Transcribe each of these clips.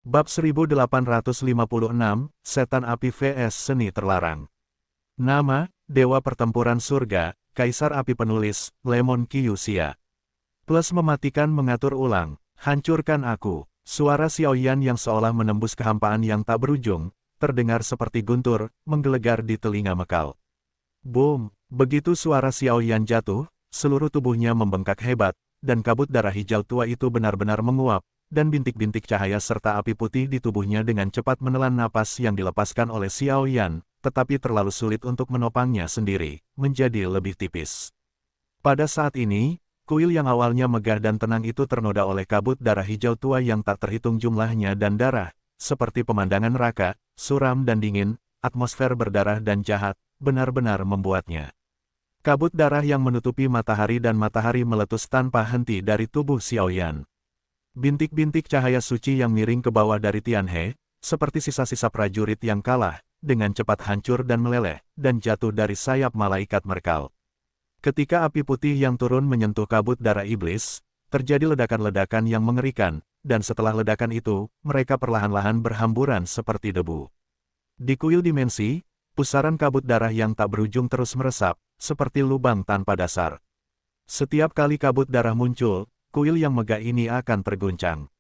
Bab 1856, Setan Api vs Seni Terlarang. Nama, Dewa Pertempuran Surga, Kaisar Api. Penulis, Lemon Kyushia. Plus mematikan mengatur ulang, hancurkan aku. Suara Xiaoyan yang seolah menembus kehampaan yang tak berujung, terdengar seperti guntur, menggelegar di telinga Mekal. Boom! Begitu suara Xiaoyan jatuh, seluruh tubuhnya membengkak hebat, dan kabut darah hijau tua itu benar-benar menguap, dan bintik-bintik cahaya serta api putih di tubuhnya dengan cepat menelan napas yang dilepaskan oleh Xiaoyan, tetapi terlalu sulit untuk menopangnya sendiri, menjadi lebih tipis. Pada saat ini, kuil yang awalnya megah dan tenang itu ternoda oleh kabut darah hijau tua yang tak terhitung jumlahnya dan darah, seperti pemandangan neraka, suram dan dingin, atmosfer berdarah dan jahat, benar-benar membuatnya. Kabut darah yang menutupi matahari dan matahari meletus tanpa henti dari tubuh Xiaoyan. Bintik-bintik cahaya suci yang miring ke bawah dari Tianhe, seperti sisa-sisa prajurit yang kalah, dengan cepat hancur dan meleleh, dan jatuh dari sayap malaikat Merkal. Ketika api putih yang turun menyentuh kabut darah iblis, terjadi ledakan-ledakan yang mengerikan, dan setelah ledakan itu, mereka perlahan-lahan berhamburan seperti debu. Di kuil dimensi, pusaran kabut darah yang tak berujung terus meresap, seperti lubang tanpa dasar. Setiap kali kabut darah muncul, kuil yang megah ini akan terguncang.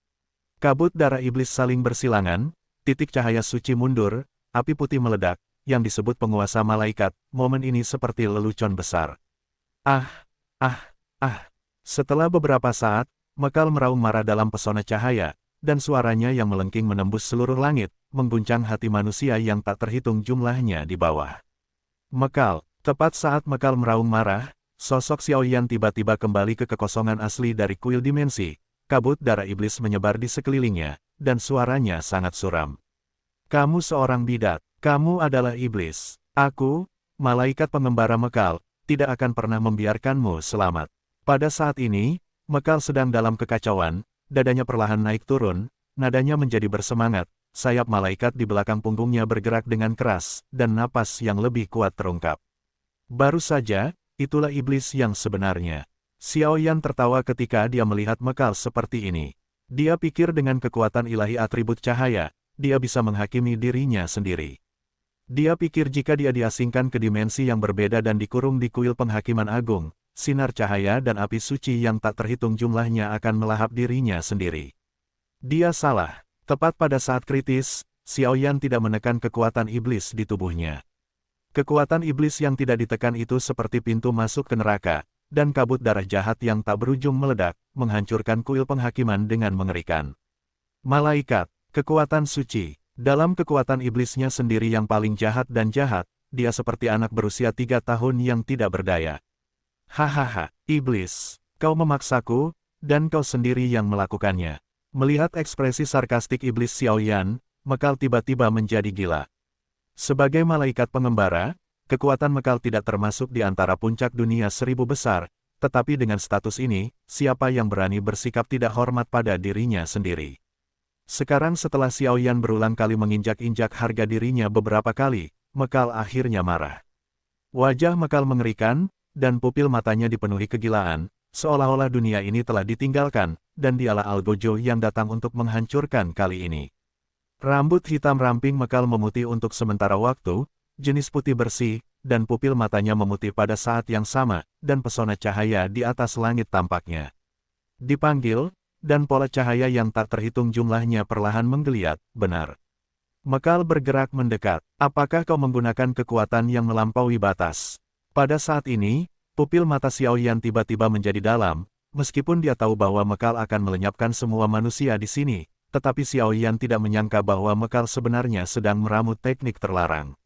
Kabut darah iblis saling bersilangan, titik cahaya suci mundur, api putih meledak, yang disebut penguasa malaikat. Momen ini seperti lelucon besar. Ah! Setelah beberapa saat, Mekal meraung marah dalam pesona cahaya, dan suaranya yang melengking menembus seluruh langit, mengguncang hati manusia yang tak terhitung jumlahnya di bawah. Mekal, tepat saat Mekal meraung marah, sosok Xiaoyan tiba-tiba kembali ke kekosongan asli dari kuil dimensi. Kabut darah iblis menyebar di sekelilingnya, dan suaranya sangat suram. Kamu seorang bidat, kamu adalah iblis. Aku, malaikat pengembara Mekal, tidak akan pernah membiarkanmu selamat. Pada saat ini, Mekal sedang dalam kekacauan, dadanya perlahan naik turun, nadanya menjadi bersemangat, sayap malaikat di belakang punggungnya bergerak dengan keras, dan napas yang lebih kuat terungkap. Baru saja, itulah iblis yang sebenarnya. Xiaoyan tertawa ketika dia melihat Mekal seperti ini. Dia pikir dengan kekuatan ilahi atribut cahaya, dia bisa menghakimi dirinya sendiri. Dia pikir jika dia diasingkan ke dimensi yang berbeda dan dikurung di kuil penghakiman agung, sinar cahaya dan api suci yang tak terhitung jumlahnya akan melahap dirinya sendiri. Dia salah. Tepat pada saat kritis, Xiaoyan tidak menekan kekuatan iblis di tubuhnya. Kekuatan iblis yang tidak ditekan itu seperti pintu masuk ke neraka, dan kabut darah jahat yang tak berujung meledak, menghancurkan kuil penghakiman dengan mengerikan. Malaikat, kekuatan suci, dalam kekuatan iblisnya sendiri yang paling jahat dan jahat, dia seperti anak berusia 3 tahun yang tidak berdaya. Hahaha, iblis, kau memaksaku, dan kau sendiri yang melakukannya. Melihat ekspresi sarkastik iblis Xiaoyan, Mekal tiba-tiba menjadi gila. Sebagai malaikat pengembara, kekuatan Mekal tidak termasuk di antara puncak dunia 1000 besar, tetapi dengan status ini, siapa yang berani bersikap tidak hormat pada dirinya sendiri? Sekarang setelah Xiaoyan berulang kali menginjak-injak harga dirinya beberapa kali, Mekal akhirnya marah. Wajah Mekal mengerikan, dan pupil matanya dipenuhi kegilaan, seolah-olah dunia ini telah ditinggalkan, dan dialah Algojo yang datang untuk menghancurkan kali ini. Rambut hitam ramping Mekal memutih untuk sementara waktu, jenis putih bersih, dan pupil matanya memutih pada saat yang sama, dan pesona cahaya di atas langit tampaknya. Dipanggil, dan pola cahaya yang tak terhitung jumlahnya perlahan menggeliat, benar. Mekal bergerak mendekat. Apakah kau menggunakan kekuatan yang melampaui batas? Pada saat ini, pupil mata Xiaoyan tiba-tiba menjadi dalam, meskipun dia tahu bahwa Mekal akan melenyapkan semua manusia di sini. Tetapi Xiaoyan tidak menyangka bahwa Mekal sebenarnya sedang meramu teknik terlarang.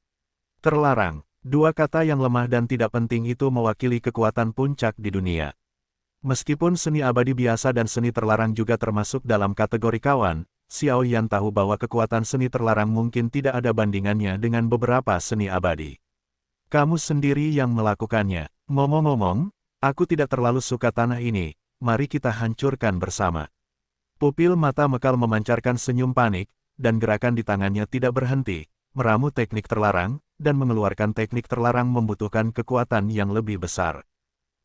Terlarang, dua kata yang lemah dan tidak penting itu mewakili kekuatan puncak di dunia. Meskipun seni abadi biasa dan seni terlarang juga termasuk dalam kategori kawan, Xiaoyan tahu bahwa kekuatan seni terlarang mungkin tidak ada bandingannya dengan beberapa seni abadi. Kamu sendiri yang melakukannya. Ngomong-ngomong, aku tidak terlalu suka tanah ini, mari kita hancurkan bersama. Pupil mata Mekal memancarkan senyum panik, dan gerakan di tangannya tidak berhenti, meramu teknik terlarang, dan mengeluarkan teknik terlarang membutuhkan kekuatan yang lebih besar.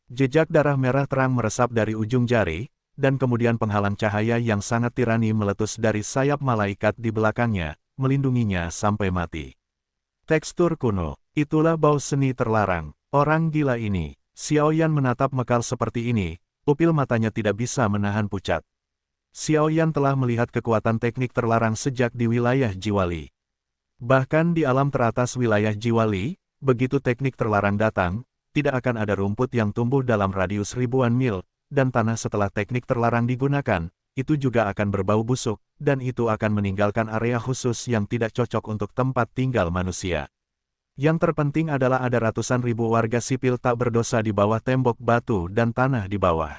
Jejak darah merah terang meresap dari ujung jari, dan kemudian penghalang cahaya yang sangat tirani meletus dari sayap malaikat di belakangnya, melindunginya sampai mati. Tekstur kuno, itulah bau seni terlarang. Orang gila ini. Xiaoyan menatap Mekal seperti ini, pupil matanya tidak bisa menahan pucat. Xiaoyan telah melihat kekuatan teknik terlarang sejak di wilayah Jiwali. Bahkan di alam teratas wilayah Jiwali, begitu teknik terlarang datang, tidak akan ada rumput yang tumbuh dalam radius ribuan mil, dan tanah setelah teknik terlarang digunakan, itu juga akan berbau busuk, dan itu akan meninggalkan area khusus yang tidak cocok untuk tempat tinggal manusia. Yang terpenting adalah ada ratusan ribu warga sipil tak berdosa di bawah tembok batu dan tanah di bawah.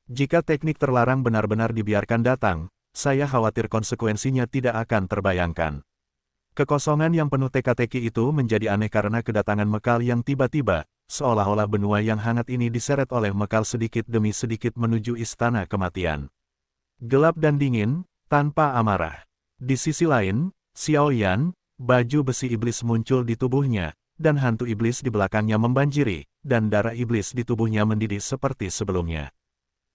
Jika teknik terlarang benar-benar dibiarkan datang, saya khawatir konsekuensinya tidak akan terbayangkan. Kekosongan yang penuh teka-teki itu menjadi aneh karena kedatangan Mekal yang tiba-tiba, seolah-olah benua yang hangat ini diseret oleh Mekal sedikit demi sedikit menuju istana kematian. Gelap dan dingin, tanpa amarah. Di sisi lain, Xiaoyan, baju besi iblis muncul di tubuhnya, dan hantu iblis di belakangnya membanjiri, dan darah iblis di tubuhnya mendidih seperti sebelumnya.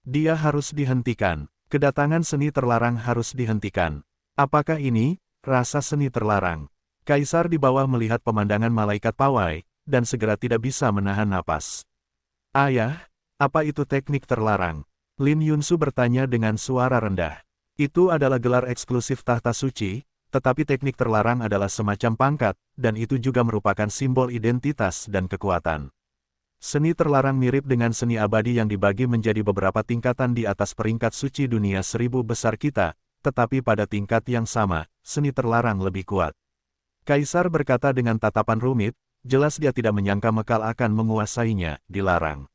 Dia harus dihentikan. Kedatangan seni terlarang harus dihentikan. Apakah ini rasa seni terlarang? Kaisar di bawah melihat pemandangan malaikat pawai, dan segera tidak bisa menahan napas. Ayah, apa itu teknik terlarang? Lin Yunsu bertanya dengan suara rendah. Itu adalah gelar eksklusif tahta suci, tetapi teknik terlarang adalah semacam pangkat, dan itu juga merupakan simbol identitas dan kekuatan. Seni terlarang mirip dengan seni abadi yang dibagi menjadi beberapa tingkatan di atas peringkat suci dunia 1000 besar kita, tetapi pada tingkat yang sama, seni terlarang lebih kuat. Kaisar berkata dengan tatapan rumit, jelas dia tidak menyangka Mekal akan menguasainya, dilarang.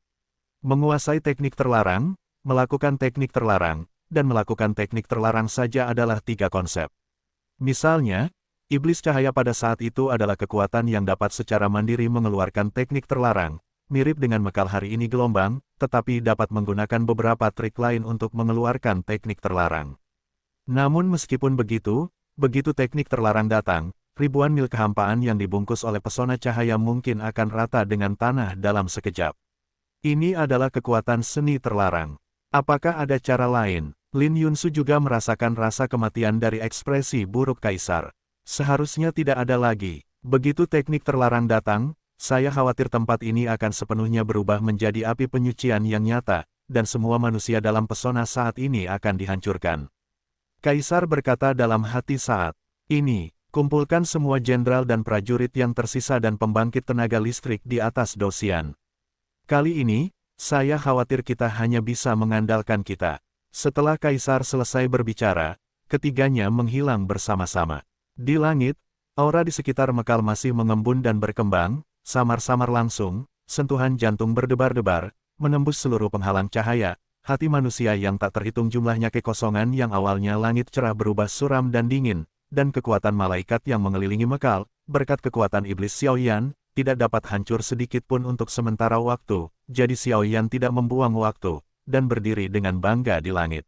Menguasai teknik terlarang, melakukan teknik terlarang, dan melakukan teknik terlarang saja adalah 3 konsep. Misalnya, iblis cahaya pada saat itu adalah kekuatan yang dapat secara mandiri mengeluarkan teknik terlarang, mirip dengan Mekal hari ini gelombang, tetapi dapat menggunakan beberapa trik lain untuk mengeluarkan teknik terlarang. Namun meskipun begitu, begitu teknik terlarang datang, ribuan mil kehampaan yang dibungkus oleh pesona cahaya mungkin akan rata dengan tanah dalam sekejap. Ini adalah kekuatan seni terlarang. Apakah ada cara lain? Lin Yunsu juga merasakan rasa kematian dari ekspresi buruk Kaisar. Seharusnya tidak ada lagi. Begitu teknik terlarang datang, saya khawatir tempat ini akan sepenuhnya berubah menjadi api penyucian yang nyata, dan semua manusia dalam pesona saat ini akan dihancurkan. Kaisar berkata dalam hati saat ini, kumpulkan semua jenderal dan prajurit yang tersisa dan pembangkit tenaga listrik di atas Dosian. Kali ini, saya khawatir kita hanya bisa mengandalkan kita. Setelah Kaisar selesai berbicara, ketiganya menghilang bersama-sama. Di langit, aura di sekitar Mekal masih mengembun dan berkembang, samar-samar langsung, sentuhan jantung berdebar-debar, menembus seluruh penghalang cahaya, hati manusia yang tak terhitung jumlahnya kekosongan yang awalnya langit cerah berubah suram dan dingin, dan kekuatan malaikat yang mengelilingi Mekal, berkat kekuatan iblis Xiaoyan, tidak dapat hancur sedikit pun untuk sementara waktu, jadi Xiaoyan tidak membuang waktu, dan berdiri dengan bangga di langit.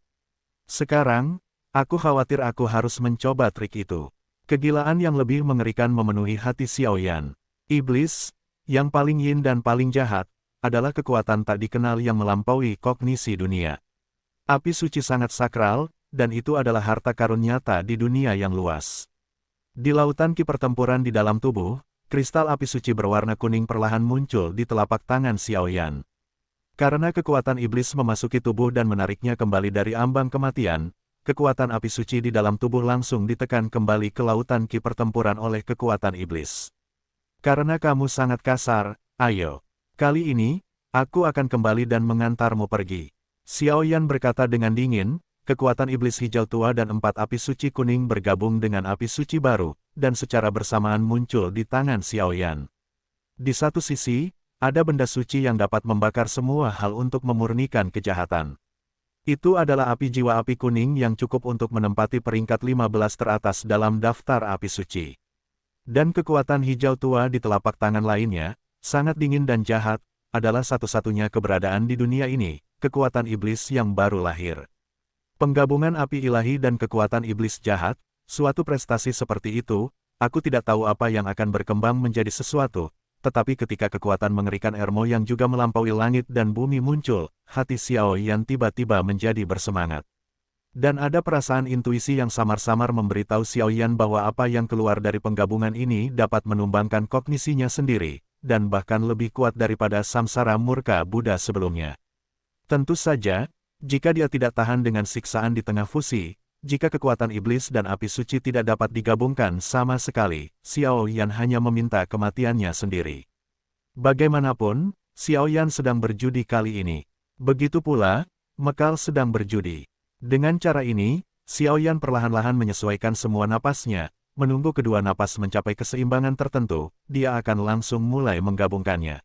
Sekarang, aku khawatir aku harus mencoba trik itu. Kegilaan yang lebih mengerikan memenuhi hati Xiaoyan. Iblis, yang paling yin dan paling jahat, adalah kekuatan tak dikenal yang melampaui kognisi dunia. Api suci sangat sakral, dan itu adalah harta karun nyata di dunia yang luas. Di lautan ki pertempuran di dalam tubuh, kristal api suci berwarna kuning perlahan muncul di telapak tangan Xiaoyan. Karena kekuatan iblis memasuki tubuh dan menariknya kembali dari ambang kematian, kekuatan api suci di dalam tubuh langsung ditekan kembali ke lautan ki pertempuran oleh kekuatan iblis. Karena kamu sangat kasar, ayo. Kali ini, aku akan kembali dan mengantarmu pergi. Xiaoyan berkata dengan dingin, kekuatan iblis hijau tua dan 4 api suci kuning bergabung dengan api suci baru, dan secara bersamaan muncul di tangan Xiaoyan. Di satu sisi, ada benda suci yang dapat membakar semua hal untuk memurnikan kejahatan. Itu adalah api jiwa api kuning yang cukup untuk menempati peringkat 15 teratas dalam daftar api suci. Dan kekuatan hijau tua di telapak tangan lainnya, sangat dingin dan jahat, adalah satu-satunya keberadaan di dunia ini, kekuatan iblis yang baru lahir. Penggabungan api ilahi dan kekuatan iblis jahat, suatu prestasi seperti itu, aku tidak tahu apa yang akan berkembang menjadi sesuatu, tetapi ketika kekuatan mengerikan Ermo yang juga melampaui langit dan bumi muncul, hati Xiao Yan tiba-tiba menjadi bersemangat. Dan ada perasaan intuisi yang samar-samar memberitahu Xiao Yan bahwa apa yang keluar dari penggabungan ini dapat menumbangkan kognisinya sendiri, dan bahkan lebih kuat daripada samsara murka Buddha sebelumnya. Tentu saja, jika dia tidak tahan dengan siksaan di tengah fusi, jika kekuatan iblis dan api suci tidak dapat digabungkan sama sekali, Xiao Yan hanya meminta kematiannya sendiri. Bagaimanapun, Xiao Yan sedang berjudi kali ini. Begitu pula, Mekal sedang berjudi. Dengan cara ini, Xiao Yan perlahan-lahan menyesuaikan semua napasnya, menunggu kedua napas mencapai keseimbangan tertentu, dia akan langsung mulai menggabungkannya.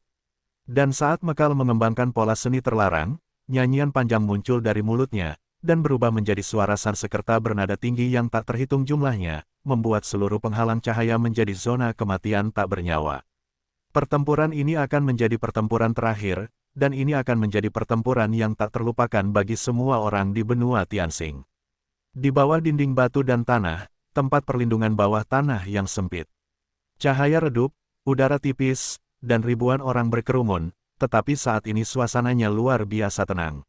Dan saat Mekal mengembangkan pola seni terlarang, nyanyian panjang muncul dari mulutnya, dan berubah menjadi suara Sansekerta bernada tinggi yang tak terhitung jumlahnya, membuat seluruh penghalang cahaya menjadi zona kematian tak bernyawa. Pertempuran ini akan menjadi pertempuran terakhir, dan ini akan menjadi pertempuran yang tak terlupakan bagi semua orang di benua Tianxing. Di bawah dinding batu dan tanah, tempat perlindungan bawah tanah yang sempit. Cahaya redup, udara tipis, dan ribuan orang berkerumun, tetapi saat ini suasananya luar biasa tenang.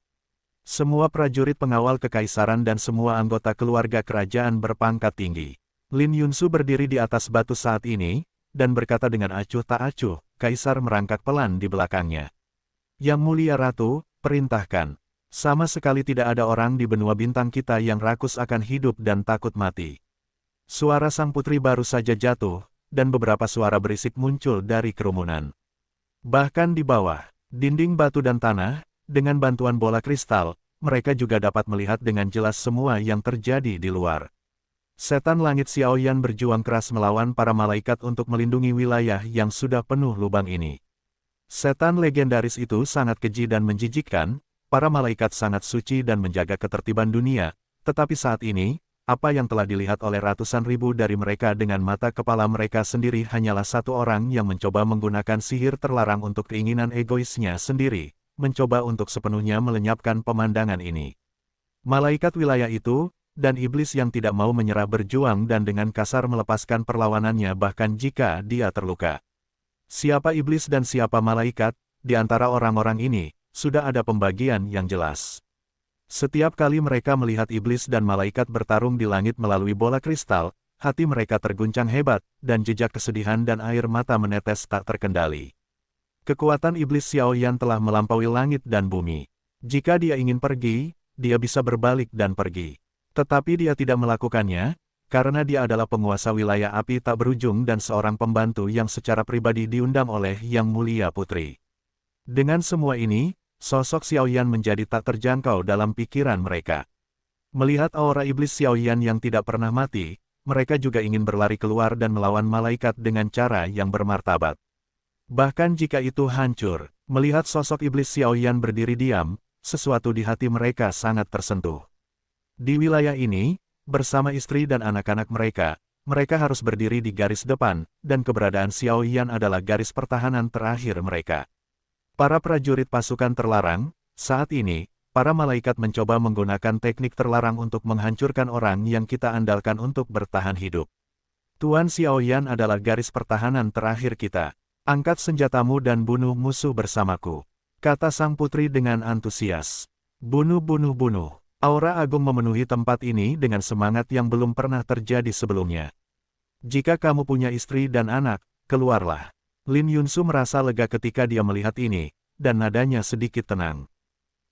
Semua prajurit pengawal kekaisaran dan semua anggota keluarga kerajaan berpangkat tinggi. Lin Yunsu berdiri di atas batu saat ini, dan berkata dengan acuh tak acuh, kaisar merangkak pelan di belakangnya. Yang mulia ratu, perintahkan. Sama sekali tidak ada orang di benua bintang kita yang rakus akan hidup dan takut mati. Suara sang putri baru saja jatuh, dan beberapa suara berisik muncul dari kerumunan. Bahkan di bawah, dinding batu dan tanah, dengan bantuan bola kristal, mereka juga dapat melihat dengan jelas semua yang terjadi di luar. Setan langit Xiao Yan berjuang keras melawan para malaikat untuk melindungi wilayah yang sudah penuh lubang ini. Setan legendaris itu sangat keji dan menjijikkan, para malaikat sangat suci dan menjaga ketertiban dunia, tetapi saat ini, apa yang telah dilihat oleh ratusan ribu dari mereka dengan mata kepala mereka sendiri hanyalah satu orang yang mencoba menggunakan sihir terlarang untuk keinginan egoisnya sendiri, mencoba untuk sepenuhnya melenyapkan pemandangan ini. Malaikat wilayah itu, dan iblis yang tidak mau menyerah berjuang dan dengan kasar melepaskan perlawanannya bahkan jika dia terluka. Siapa iblis dan siapa malaikat, di antara orang-orang ini, sudah ada pembagian yang jelas. Setiap kali mereka melihat iblis dan malaikat bertarung di langit melalui bola kristal, hati mereka terguncang hebat, dan jejak kesedihan dan air mata menetes tak terkendali. Kekuatan iblis Xiao Yan telah melampaui langit dan bumi. Jika dia ingin pergi, dia bisa berbalik dan pergi. Tetapi dia tidak melakukannya, karena dia adalah penguasa wilayah api tak berujung dan seorang pembantu yang secara pribadi diundang oleh Yang Mulia Putri. Dengan semua ini, sosok Xiao Yan menjadi tak terjangkau dalam pikiran mereka. Melihat aura iblis Xiao Yan yang tidak pernah mati, mereka juga ingin berlari keluar dan melawan malaikat dengan cara yang bermartabat. Bahkan jika itu hancur, melihat sosok iblis Xiao Yan berdiri diam, sesuatu di hati mereka sangat tersentuh. Di wilayah ini, bersama istri dan anak-anak mereka, mereka harus berdiri di garis depan, dan keberadaan Xiao Yan adalah garis pertahanan terakhir mereka. Para prajurit pasukan terlarang, saat ini, para malaikat mencoba menggunakan teknik terlarang untuk menghancurkan orang yang kita andalkan untuk bertahan hidup. Tuan Xiao Yan adalah garis pertahanan terakhir kita. Angkat senjatamu dan bunuh musuh bersamaku, kata sang putri dengan antusias. Bunuh, bunuh, bunuh. Aura agung memenuhi tempat ini dengan semangat yang belum pernah terjadi sebelumnya. Jika kamu punya istri dan anak, keluarlah. Lin Yunsu merasa lega ketika dia melihat ini, dan nadanya sedikit tenang.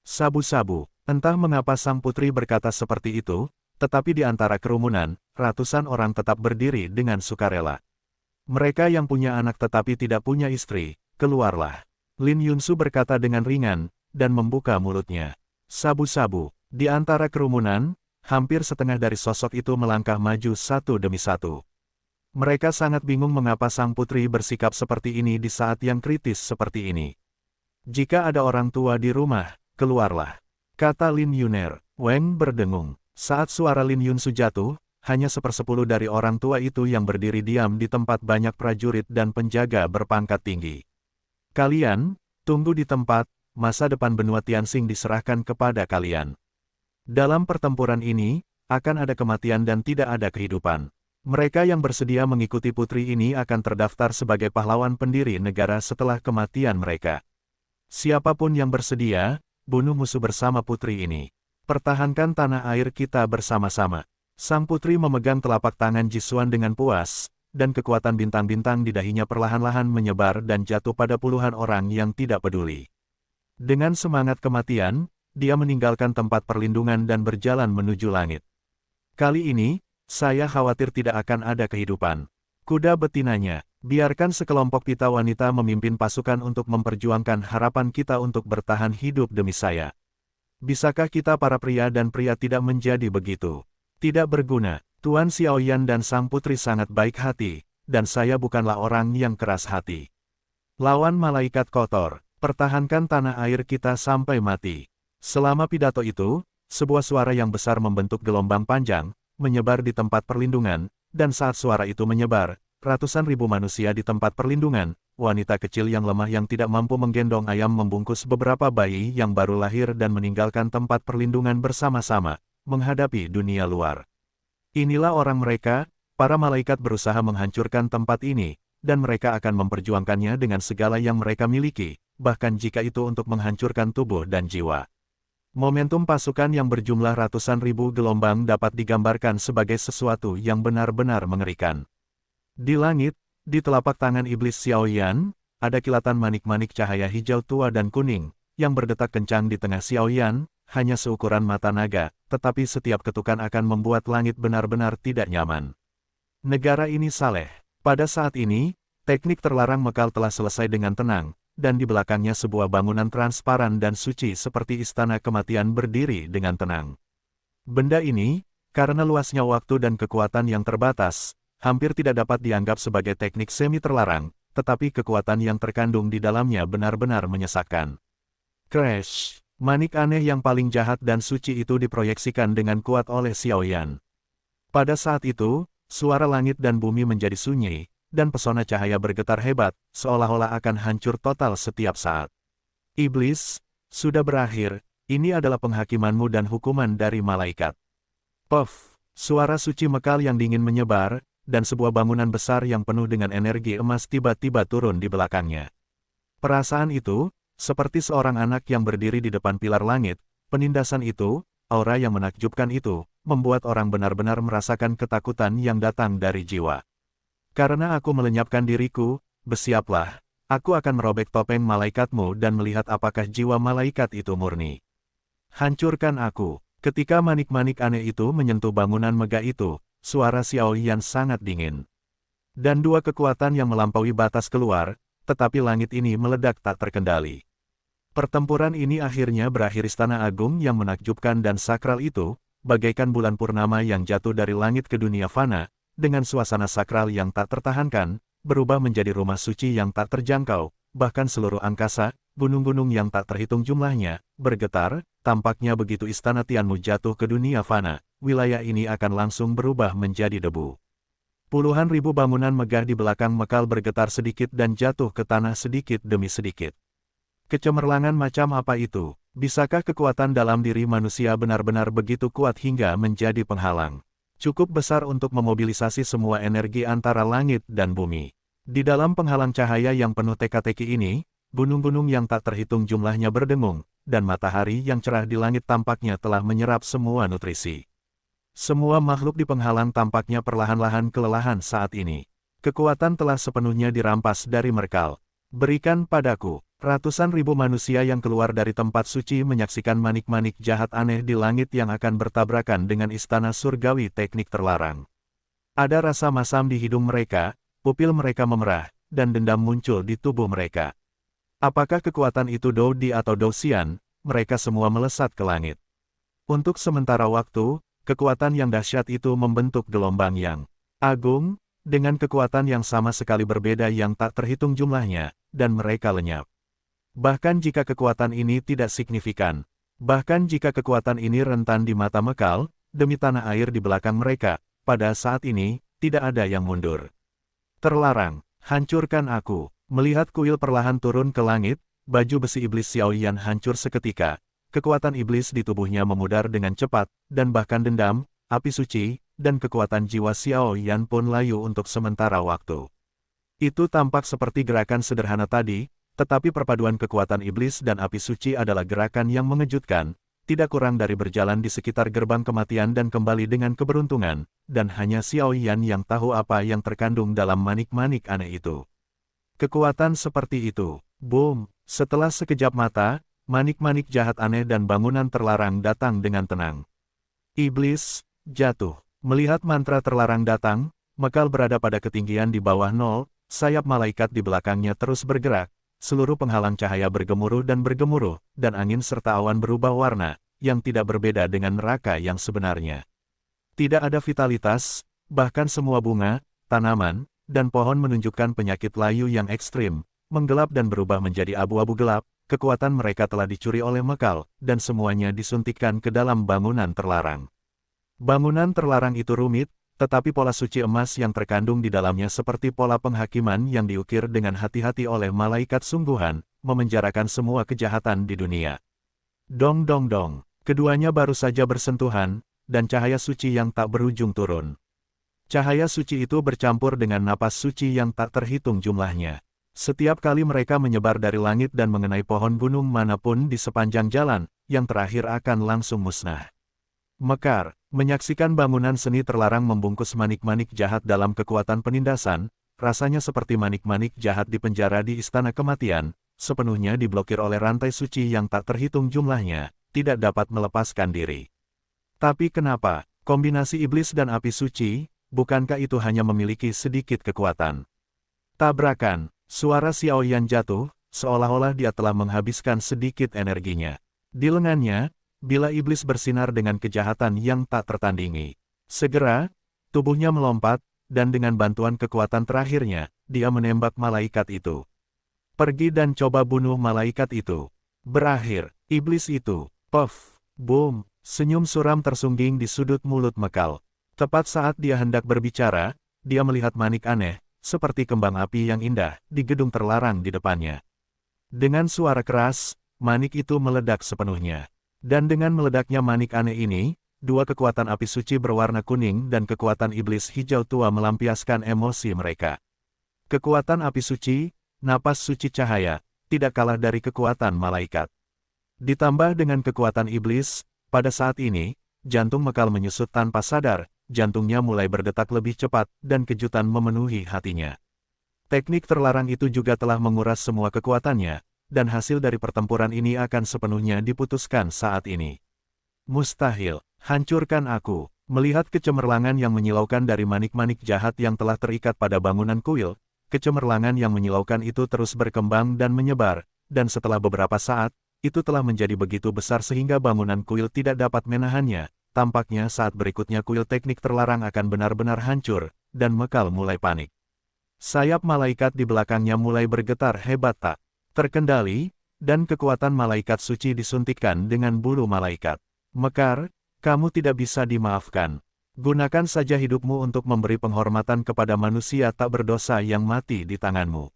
Sabu-sabu, entah mengapa sang putri berkata seperti itu, tetapi di antara kerumunan, ratusan orang tetap berdiri dengan sukarela. Mereka yang punya anak tetapi tidak punya istri, keluarlah. Lin Yunsu berkata dengan ringan, dan membuka mulutnya. Sabu-sabu, di antara kerumunan, hampir setengah dari sosok itu melangkah maju satu demi satu. Mereka sangat bingung mengapa sang putri bersikap seperti ini di saat yang kritis seperti ini. Jika ada orang tua di rumah, keluarlah, kata Lin Yuner. Weng berdengung. Saat suara Lin Yunsu jatuh, hanya 1/10 dari orang tua itu yang berdiri diam di tempat banyak prajurit dan penjaga berpangkat tinggi. Kalian, tunggu di tempat, masa depan benua Tianxing diserahkan kepada kalian. Dalam pertempuran ini, akan ada kematian dan tidak ada kehidupan. Mereka yang bersedia mengikuti putri ini akan terdaftar sebagai pahlawan pendiri negara setelah kematian mereka. Siapapun yang bersedia, bunuh musuh bersama putri ini. Pertahankan tanah air kita bersama-sama. Sang putri memegang telapak tangan Jisuan dengan puas, dan kekuatan bintang-bintang di dahinya perlahan-lahan menyebar dan jatuh pada puluhan orang yang tidak peduli. Dengan semangat kematian, dia meninggalkan tempat perlindungan dan berjalan menuju langit. Kali ini, saya khawatir tidak akan ada kehidupan. Kuda betinanya, biarkan sekelompok pita wanita memimpin pasukan untuk memperjuangkan harapan kita untuk bertahan hidup demi saya. Bisakah kita para pria dan pria tidak menjadi begitu? Tidak berguna, Tuan Xiaoyan dan sang putri sangat baik hati, dan saya bukanlah orang yang keras hati. Lawan malaikat kotor, pertahankan tanah air kita sampai mati. Selama pidato itu, sebuah suara yang besar membentuk gelombang panjang, menyebar di tempat perlindungan, dan saat suara itu menyebar, ratusan ribu manusia di tempat perlindungan, wanita kecil yang lemah yang tidak mampu menggendong ayam membungkus beberapa bayi yang baru lahir dan meninggalkan tempat perlindungan bersama-sama, menghadapi dunia luar. Inilah orang mereka, para malaikat berusaha menghancurkan tempat ini, dan mereka akan memperjuangkannya dengan segala yang mereka miliki, bahkan jika itu untuk menghancurkan tubuh dan jiwa. Momentum pasukan yang berjumlah ratusan ribu gelombang dapat digambarkan sebagai sesuatu yang benar-benar mengerikan. Di langit, di telapak tangan iblis Xiaoyan, ada kilatan manik-manik cahaya hijau tua dan kuning, yang berdetak kencang di tengah Xiaoyan, hanya seukuran mata naga, tetapi setiap ketukan akan membuat langit benar-benar tidak nyaman. Negara ini saleh. Pada saat ini, teknik terlarang Mekal telah selesai dengan tenang, dan di belakangnya sebuah bangunan transparan dan suci seperti istana kematian berdiri dengan tenang. Benda ini, karena luasnya waktu dan kekuatan yang terbatas, hampir tidak dapat dianggap sebagai teknik semi terlarang, tetapi kekuatan yang terkandung di dalamnya benar-benar menyesakkan. Crash! Manik aneh yang paling jahat dan suci itu diproyeksikan dengan kuat oleh Xiaoyan. Pada saat itu, suara langit dan bumi menjadi sunyi, dan pesona cahaya bergetar hebat, seolah-olah akan hancur total setiap saat. Iblis, sudah berakhir, ini adalah penghakimanmu dan hukuman dari malaikat. Puff, suara suci Mekal yang dingin menyebar, dan sebuah bangunan besar yang penuh dengan energi emas tiba-tiba turun di belakangnya. Perasaan itu, seperti seorang anak yang berdiri di depan pilar langit, penindasan itu, aura yang menakjubkan itu, membuat orang benar-benar merasakan ketakutan yang datang dari jiwa. Karena aku melenyapkan diriku, bersiaplah, aku akan merobek topeng malaikatmu dan melihat apakah jiwa malaikat itu murni. Hancurkan aku. Ketika manik-manik aneh itu menyentuh bangunan megah itu, suara Xiaoyan sangat dingin. Dan dua kekuatan yang melampaui batas keluar, tetapi langit ini meledak tak terkendali. Pertempuran ini akhirnya berakhir. Istana agung yang menakjubkan dan sakral itu, bagaikan bulan purnama yang jatuh dari langit ke dunia fana, dengan suasana sakral yang tak tertahankan, berubah menjadi rumah suci yang tak terjangkau, bahkan seluruh angkasa, gunung-gunung yang tak terhitung jumlahnya, bergetar, tampaknya begitu istana Tianmu jatuh ke dunia fana, wilayah ini akan langsung berubah menjadi debu. Puluhan ribu bangunan megah di belakang Mekal bergetar sedikit dan jatuh ke tanah sedikit demi sedikit. Kecemerlangan macam apa itu? Bisakah kekuatan dalam diri manusia benar-benar begitu kuat hingga menjadi penghalang? Cukup besar untuk memobilisasi semua energi antara langit dan bumi. Di dalam penghalang cahaya yang penuh teka-teki ini, gunung-gunung yang tak terhitung jumlahnya berdengung, dan matahari yang cerah di langit tampaknya telah menyerap semua nutrisi. Semua makhluk di penghalang tampaknya perlahan-lahan kelelahan saat ini. Kekuatan telah sepenuhnya dirampas dari Mekal. Berikan padaku. Ratusan ribu manusia yang keluar dari tempat suci menyaksikan manik-manik jahat aneh di langit yang akan bertabrakan dengan istana surgawi teknik terlarang. Ada rasa masam di hidung mereka, pupil mereka memerah, dan dendam muncul di tubuh mereka. Apakah kekuatan itu Dou Di atau Dou Xian? Mereka semua melesat ke langit. Untuk sementara waktu, kekuatan yang dahsyat itu membentuk gelombang yang agung, dengan kekuatan yang sama sekali berbeda yang tak terhitung jumlahnya, dan mereka lenyap. Bahkan jika kekuatan ini tidak signifikan, bahkan jika kekuatan ini rentan di mata Mekal, demi tanah air di belakang mereka, pada saat ini, tidak ada yang mundur. Terlarang, hancurkan aku. Melihat kuil perlahan turun ke langit, baju besi iblis Xiaoyan hancur seketika, kekuatan iblis di tubuhnya memudar dengan cepat, dan bahkan dendam, api suci, dan kekuatan jiwa Xiao Yan pun layu untuk sementara waktu. Itu tampak seperti gerakan sederhana tadi, tetapi perpaduan kekuatan iblis dan api suci adalah gerakan yang mengejutkan, tidak kurang dari berjalan di sekitar gerbang kematian dan kembali dengan keberuntungan, dan hanya Xiao Yan yang tahu apa yang terkandung dalam manik-manik aneh itu. Kekuatan seperti itu, boom, setelah sekejap mata, manik-manik jahat aneh dan bangunan terlarang datang dengan tenang. Iblis jatuh. Melihat mantra terlarang datang, Mekal berada pada ketinggian di bawah nol, sayap malaikat di belakangnya terus bergerak, seluruh penghalang cahaya bergemuruh, dan angin serta awan berubah warna, yang tidak berbeda dengan neraka yang sebenarnya. Tidak ada vitalitas, bahkan semua bunga, tanaman, dan pohon menunjukkan penyakit layu yang ekstrim, menggelap dan berubah menjadi abu-abu gelap, kekuatan mereka telah dicuri oleh Mekal, dan semuanya disuntikkan ke dalam bangunan terlarang. Bangunan terlarang itu rumit, tetapi pola suci emas yang terkandung di dalamnya seperti pola penghakiman yang diukir dengan hati-hati oleh malaikat sungguhan, memenjarakan semua kejahatan di dunia. Dong dong dong, keduanya baru saja bersentuhan, dan cahaya suci yang tak berujung turun. Cahaya suci itu bercampur dengan napas suci yang tak terhitung jumlahnya. Setiap kali mereka menyebar dari langit dan mengenai pohon gunung manapun di sepanjang jalan, yang terakhir akan langsung musnah. Mekar, menyaksikan bangunan seni terlarang membungkus manik-manik jahat dalam kekuatan penindasan, rasanya seperti manik-manik jahat di penjara di istana kematian, sepenuhnya diblokir oleh rantai suci yang tak terhitung jumlahnya, tidak dapat melepaskan diri. Tapi kenapa, kombinasi iblis dan api suci, bukankah itu hanya memiliki sedikit kekuatan? Tabrakan, suara Xiao Yan jatuh, seolah-olah dia telah menghabiskan sedikit energinya. Di lengannya, bila iblis bersinar dengan kejahatan yang tak tertandingi. Segera, tubuhnya melompat, dan dengan bantuan kekuatan terakhirnya, dia menembak malaikat itu. Pergi dan coba bunuh malaikat itu. Berakhir, iblis itu, puff, boom, senyum suram tersungging di sudut mulut Mekal. Tepat saat dia hendak berbicara, dia melihat manik aneh, seperti kembang api yang indah, di gedung terlarang di depannya. Dengan suara keras, manik itu meledak sepenuhnya. Dan dengan meledaknya manik aneh ini, dua kekuatan api suci berwarna kuning dan kekuatan iblis hijau tua melampiaskan emosi mereka. Kekuatan api suci, napas suci cahaya, tidak kalah dari kekuatan malaikat. Ditambah dengan kekuatan iblis, pada saat ini, jantung Mekal menyusut tanpa sadar, jantungnya mulai berdetak lebih cepat, dan kejutan memenuhi hatinya. Teknik terlarang itu juga telah menguras semua kekuatannya, dan hasil dari pertempuran ini akan sepenuhnya diputuskan saat ini. Mustahil, hancurkan aku. Melihat kecemerlangan yang menyilaukan dari manik-manik jahat yang telah terikat pada bangunan kuil, kecemerlangan yang menyilaukan itu terus berkembang dan menyebar, dan setelah beberapa saat, itu telah menjadi begitu besar sehingga bangunan kuil tidak dapat menahannya. Tampaknya saat berikutnya kuil teknik terlarang akan benar-benar hancur, dan Mekal mulai panik. Sayap malaikat di belakangnya mulai bergetar hebat tak terkendali, dan kekuatan malaikat suci disuntikkan dengan bulu malaikat. Mekar, kamu tidak bisa dimaafkan. Gunakan saja hidupmu untuk memberi penghormatan kepada manusia tak berdosa yang mati di tanganmu.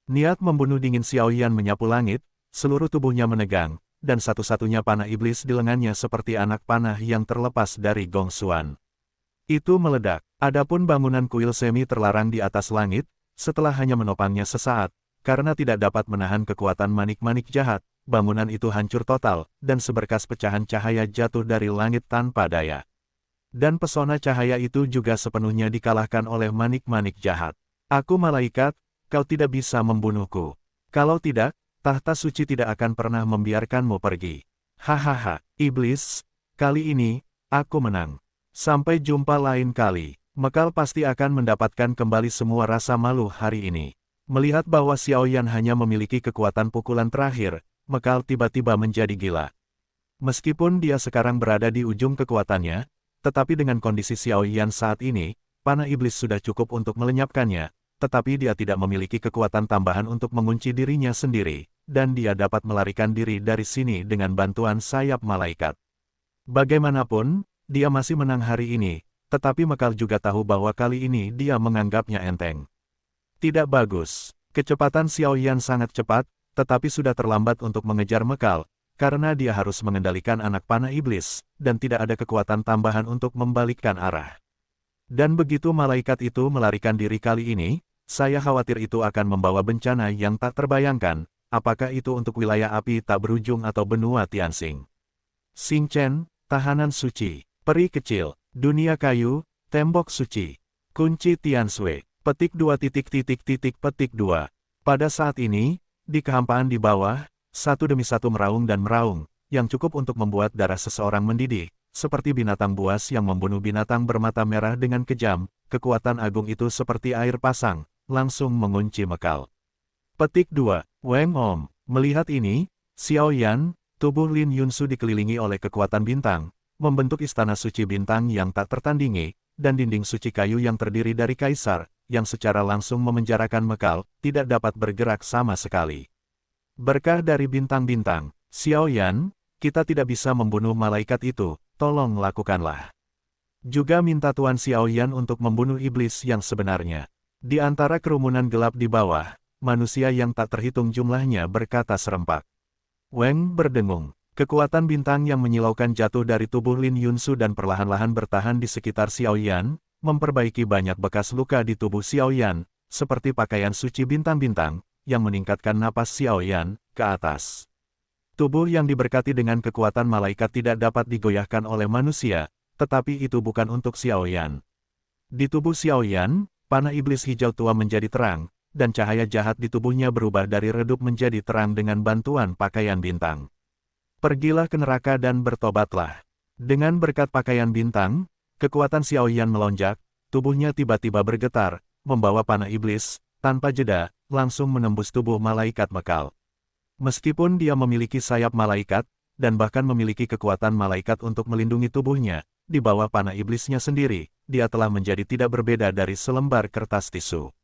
Niat membunuh dingin Xiao Yan menyapu langit, seluruh tubuhnya menegang, dan satu-satunya panah iblis di lengannya seperti anak panah yang terlepas dari Gong Xuan. Itu meledak. Adapun bangunan kuil semi terlarang di atas langit, setelah hanya menopangnya sesaat, karena tidak dapat menahan kekuatan manik-manik jahat, bangunan itu hancur total, dan seberkas pecahan cahaya jatuh dari langit tanpa daya. Dan pesona cahaya itu juga sepenuhnya dikalahkan oleh manik-manik jahat. Aku malaikat, kau tidak bisa membunuhku. Kalau tidak, tahta suci tidak akan pernah membiarkanmu pergi. Hahaha, iblis, kali ini, aku menang. Sampai jumpa lain kali. Mekal pasti akan mendapatkan kembali semua rasa malu hari ini. Melihat bahwa Xiao Yan hanya memiliki kekuatan pukulan terakhir, Mekal tiba-tiba menjadi gila. Meskipun dia sekarang berada di ujung kekuatannya, tetapi dengan kondisi Xiao Yan saat ini, panah iblis sudah cukup untuk melenyapkannya, tetapi dia tidak memiliki kekuatan tambahan untuk mengunci dirinya sendiri, dan dia dapat melarikan diri dari sini dengan bantuan sayap malaikat. Bagaimanapun, dia masih menang hari ini, tetapi Mekal juga tahu bahwa kali ini dia menganggapnya enteng. Tidak bagus. Kecepatan Xiao Yan sangat cepat, tetapi sudah terlambat untuk mengejar Mekal, karena dia harus mengendalikan anak panah iblis, dan tidak ada kekuatan tambahan untuk membalikkan arah. Dan begitu malaikat itu melarikan diri kali ini, saya khawatir itu akan membawa bencana yang tak terbayangkan, apakah itu untuk wilayah api tak berujung atau benua Tianxing. Xing Chen, tahanan suci, peri kecil, dunia kayu, tembok suci, kunci Tianshui, petik 2 petik 2. Pada saat ini, di kehampaan di bawah, satu demi satu meraung dan meraung, yang cukup untuk membuat darah seseorang mendidih, seperti binatang buas yang membunuh binatang bermata merah dengan kejam. Kekuatan agung itu seperti air pasang, langsung mengunci Mekal. Petik 2, Weng Om. Melihat ini, Xiao Yan, tubuh Lin Yunsu dikelilingi oleh kekuatan bintang, membentuk istana suci bintang yang tak tertandingi, dan dinding suci kayu yang terdiri dari kaisar, yang secara langsung memenjarakan Mekal, tidak dapat bergerak sama sekali. Berkah dari bintang-bintang, Xiao Yan, kita tidak bisa membunuh malaikat itu, tolong lakukanlah. Juga minta Tuan Xiao Yan untuk membunuh iblis yang sebenarnya. Di antara kerumunan gelap di bawah, manusia yang tak terhitung jumlahnya berkata serempak. Weng berdengung. Kekuatan bintang yang menyilaukan jatuh dari tubuh Lin Yunsu dan perlahan-lahan bertahan di sekitar Xiao Yan, memperbaiki banyak bekas luka di tubuh Xiao Yan, seperti pakaian suci bintang-bintang, yang meningkatkan napas Xiao Yan ke atas. Tubuh yang diberkati dengan kekuatan malaikat tidak dapat digoyahkan oleh manusia, tetapi itu bukan untuk Xiao Yan. Di tubuh Xiao Yan, panah iblis hijau tua menjadi terang, dan cahaya jahat di tubuhnya berubah dari redup menjadi terang dengan bantuan pakaian bintang. Pergilah ke neraka dan bertobatlah. Dengan berkat pakaian bintang, kekuatan Xiao Yan melonjak, tubuhnya tiba-tiba bergetar, membawa panah iblis, tanpa jeda, langsung menembus tubuh malaikat Mekal. Meskipun dia memiliki sayap malaikat, dan bahkan memiliki kekuatan malaikat untuk melindungi tubuhnya, di bawah panah iblisnya sendiri, dia telah menjadi tidak berbeda dari selembar kertas tisu.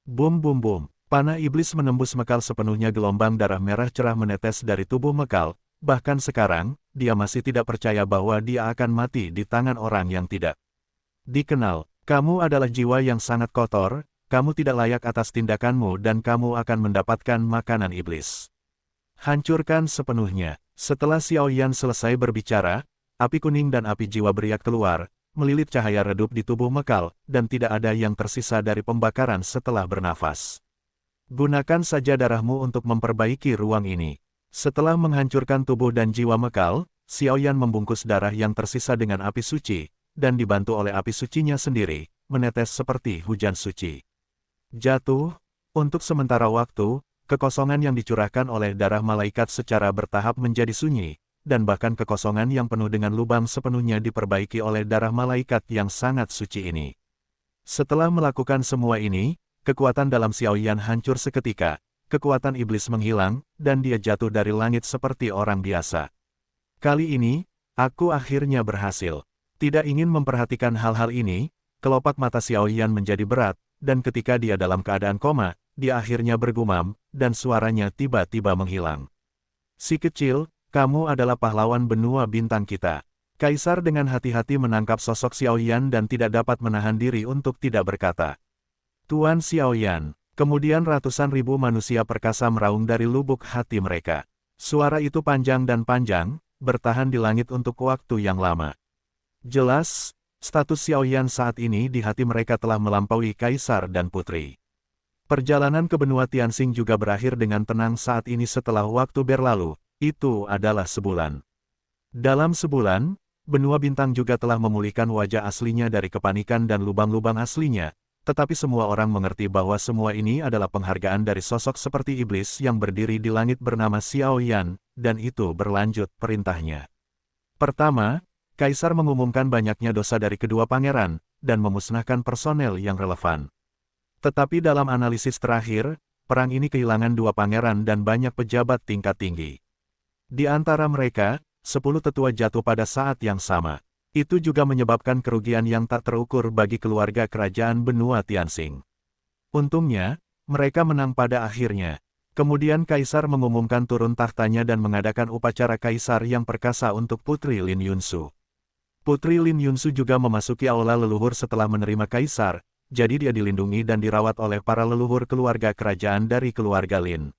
Bum bum bum, panah iblis menembus Mekal sepenuhnya, gelombang darah merah cerah menetes dari tubuh Mekal, bahkan sekarang, dia masih tidak percaya bahwa dia akan mati di tangan orang yang tidak dikenal. Kamu adalah jiwa yang sangat kotor, kamu tidak layak atas tindakanmu dan kamu akan mendapatkan makanan iblis. Hancurkan sepenuhnya. Setelah Xiao Yan selesai berbicara, api kuning dan api jiwa beriak keluar, melilit cahaya redup di tubuh Mekal, dan tidak ada yang tersisa dari pembakaran setelah bernafas. Gunakan saja darahmu untuk memperbaiki ruang ini. Setelah menghancurkan tubuh dan jiwa Mekal, Xiao Yan membungkus darah yang tersisa dengan api suci, dan dibantu oleh api sucinya sendiri, menetes seperti hujan suci. Jatuh, untuk sementara waktu, kekosongan yang dicurahkan oleh darah malaikat secara bertahap menjadi sunyi, dan bahkan kekosongan yang penuh dengan lubang sepenuhnya diperbaiki oleh darah malaikat yang sangat suci ini. Setelah melakukan semua ini, kekuatan dalam Xiao Yan hancur seketika, kekuatan iblis menghilang, dan dia jatuh dari langit seperti orang biasa. Kali ini, aku akhirnya berhasil. Tidak ingin memperhatikan hal-hal ini, kelopak mata Xiao Yan menjadi berat, dan ketika dia dalam keadaan koma, dia akhirnya bergumam, dan suaranya tiba-tiba menghilang. Si kecil, kamu adalah pahlawan benua bintang kita. Kaisar dengan hati-hati menangkap sosok Xiao Yan dan tidak dapat menahan diri untuk tidak berkata. Tuan Xiao Yan. Kemudian ratusan ribu manusia perkasa meraung dari lubuk hati mereka. Suara itu panjang dan panjang, bertahan di langit untuk waktu yang lama. Jelas, status Xiao Yan saat ini di hati mereka telah melampaui kaisar dan putri. Perjalanan ke benua Tianxing juga berakhir dengan tenang saat ini setelah waktu berlalu. Itu adalah sebulan. Dalam sebulan, benua bintang juga telah memulihkan wajah aslinya dari kepanikan dan lubang-lubang aslinya, tetapi semua orang mengerti bahwa semua ini adalah penghargaan dari sosok seperti iblis yang berdiri di langit bernama Xiao Yan, dan itu berlanjut perintahnya. Pertama, Kaisar mengumumkan banyaknya dosa dari kedua pangeran, dan memusnahkan personel yang relevan. Tetapi dalam analisis terakhir, perang ini kehilangan dua pangeran dan banyak pejabat tingkat tinggi. Di antara mereka, 10 tetua jatuh pada saat yang sama. Itu juga menyebabkan kerugian yang tak terukur bagi keluarga kerajaan benua Tianxing. Untungnya, mereka menang pada akhirnya. Kemudian Kaisar mengumumkan turun tahtanya dan mengadakan upacara Kaisar yang perkasa untuk Putri Lin Yunsu. Putri Lin Yunsu juga memasuki aula leluhur setelah menerima Kaisar, jadi dia dilindungi dan dirawat oleh para leluhur keluarga kerajaan dari keluarga Lin.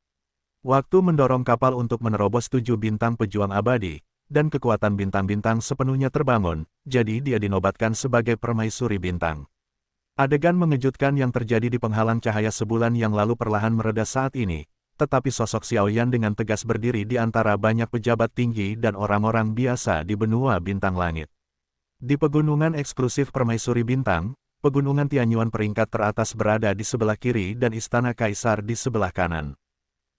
Waktu mendorong kapal untuk menerobos 7 bintang pejuang abadi, dan kekuatan bintang-bintang sepenuhnya terbangun, jadi dia dinobatkan sebagai permaisuri bintang. Adegan mengejutkan yang terjadi di penghalang cahaya sebulan yang lalu perlahan mereda saat ini, tetapi sosok Xiaoyan dengan tegas berdiri di antara banyak pejabat tinggi dan orang-orang biasa di benua bintang langit. Di pegunungan eksklusif permaisuri bintang, pegunungan Tianyuan peringkat teratas berada di sebelah kiri dan istana kaisar di sebelah kanan.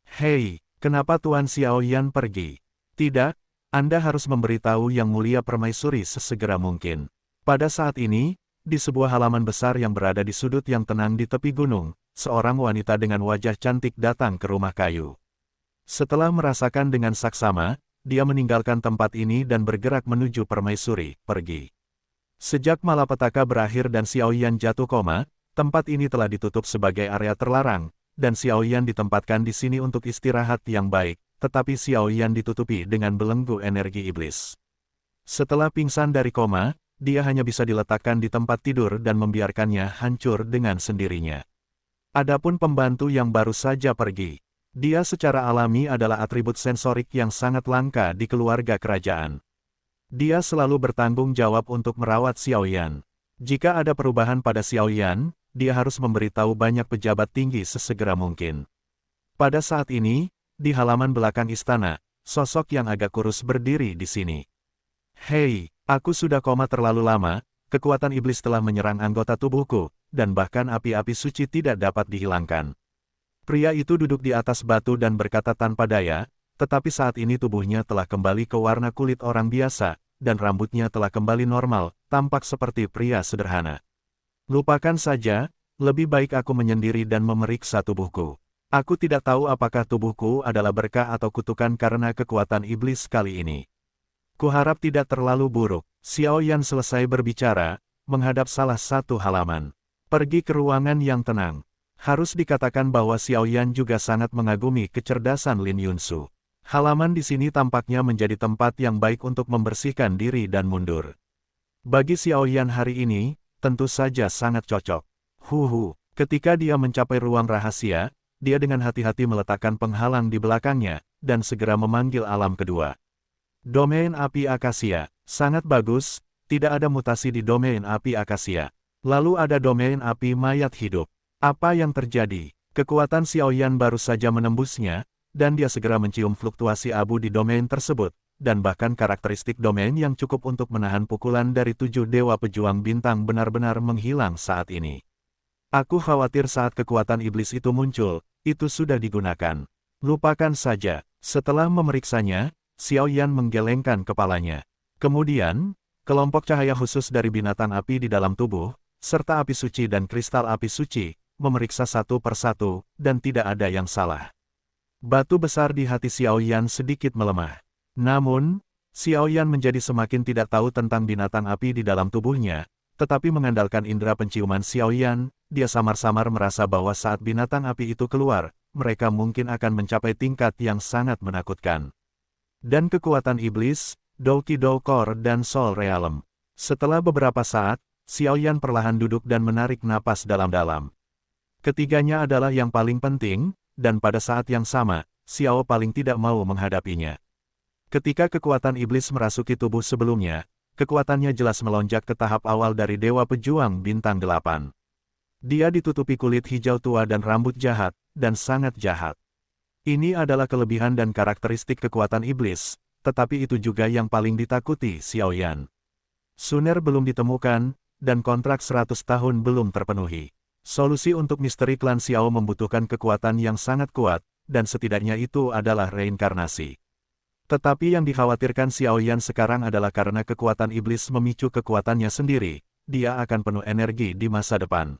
Hei, kenapa Tuan Xiaoyan pergi? Tidak, Anda harus memberitahu Yang Mulia Permaisuri sesegera mungkin. Pada saat ini, di sebuah halaman besar yang berada di sudut yang tenang di tepi gunung, seorang wanita dengan wajah cantik datang ke rumah kayu. Setelah merasakan dengan saksama, dia meninggalkan tempat ini dan bergerak menuju Permaisuri, pergi. Sejak malapetaka berakhir dan Xiaoyan jatuh koma, tempat ini telah ditutup sebagai area terlarang, dan Xiaoyan ditempatkan di sini untuk istirahat yang baik, tetapi Xiaoyan ditutupi dengan belenggu energi iblis. Setelah pingsan dari koma, dia hanya bisa diletakkan di tempat tidur dan membiarkannya hancur dengan sendirinya. Adapun pembantu yang baru saja pergi, dia secara alami adalah atribut sensorik yang sangat langka di keluarga kerajaan. Dia selalu bertanggung jawab untuk merawat Xiaoyan. Jika ada perubahan pada Xiaoyan, dia harus memberitahu banyak pejabat tinggi sesegera mungkin. Pada saat ini, di halaman belakang istana, sosok yang agak kurus berdiri di sini. Hei, aku sudah koma terlalu lama, kekuatan iblis telah menyerang anggota tubuhku, dan bahkan api-api suci tidak dapat dihilangkan. Pria itu duduk di atas batu dan berkata tanpa daya, tetapi saat ini tubuhnya telah kembali ke warna kulit orang biasa, dan rambutnya telah kembali normal, tampak seperti pria sederhana. Lupakan saja, lebih baik aku menyendiri dan memeriksa tubuhku. Aku tidak tahu apakah tubuhku adalah berkah atau kutukan karena kekuatan iblis kali ini. Kuharap tidak terlalu buruk. Xiaoyan selesai berbicara, menghadap salah satu halaman. Pergi ke ruangan yang tenang. Harus dikatakan bahwa Xiaoyan juga sangat mengagumi kecerdasan Lin Yunsu. Halaman di sini tampaknya menjadi tempat yang baik untuk membersihkan diri dan mundur. Bagi Xiaoyan hari ini, tentu saja sangat cocok. Ketika dia mencapai ruang rahasia, dia dengan hati-hati meletakkan penghalang di belakangnya, dan segera memanggil alam kedua. Domain api akasia, sangat bagus, tidak ada mutasi di domain api akasia. Lalu ada domain api mayat hidup. Apa yang terjadi? Kekuatan Xiaoyan baru saja menembusnya, dan dia segera mencium fluktuasi abu di domain tersebut, dan bahkan karakteristik domain yang cukup untuk menahan pukulan dari 7 dewa pejuang bintang benar-benar menghilang saat ini. Aku khawatir saat kekuatan iblis itu muncul, itu sudah digunakan. Lupakan saja. Setelah memeriksanya, Xiaoyan menggelengkan kepalanya. Kemudian, kelompok cahaya khusus dari binatang api di dalam tubuh, serta api suci dan kristal api suci, memeriksa satu persatu, dan tidak ada yang salah. Batu besar di hati Xiaoyan sedikit melemah. Namun, Xiaoyan menjadi semakin tidak tahu tentang binatang api di dalam tubuhnya, tetapi mengandalkan indera penciuman Xiaoyan, dia samar-samar merasa bahwa saat binatang api itu keluar, mereka mungkin akan mencapai tingkat yang sangat menakutkan. Dan kekuatan iblis, Douki Doukor dan Soul Realm. Setelah beberapa saat, Xiaoyan perlahan duduk dan menarik napas dalam-dalam. Ketiganya adalah yang paling penting, dan pada saat yang sama, Xiao paling tidak mau menghadapinya. Ketika kekuatan iblis merasuki tubuh sebelumnya, kekuatannya jelas melonjak ke tahap awal dari Dewa Pejuang Bintang 8. Dia ditutupi kulit hijau tua dan rambut jahat, dan sangat jahat. Ini adalah kelebihan dan karakteristik kekuatan iblis, tetapi itu juga yang paling ditakuti Xiaoyan. Suner belum ditemukan, dan kontrak 100 tahun belum terpenuhi. Solusi untuk misteri klan Xiao membutuhkan kekuatan yang sangat kuat, dan setidaknya itu adalah reinkarnasi. Tetapi yang dikhawatirkan Xiaoyan sekarang adalah karena kekuatan iblis memicu kekuatannya sendiri, dia akan penuh energi di masa depan.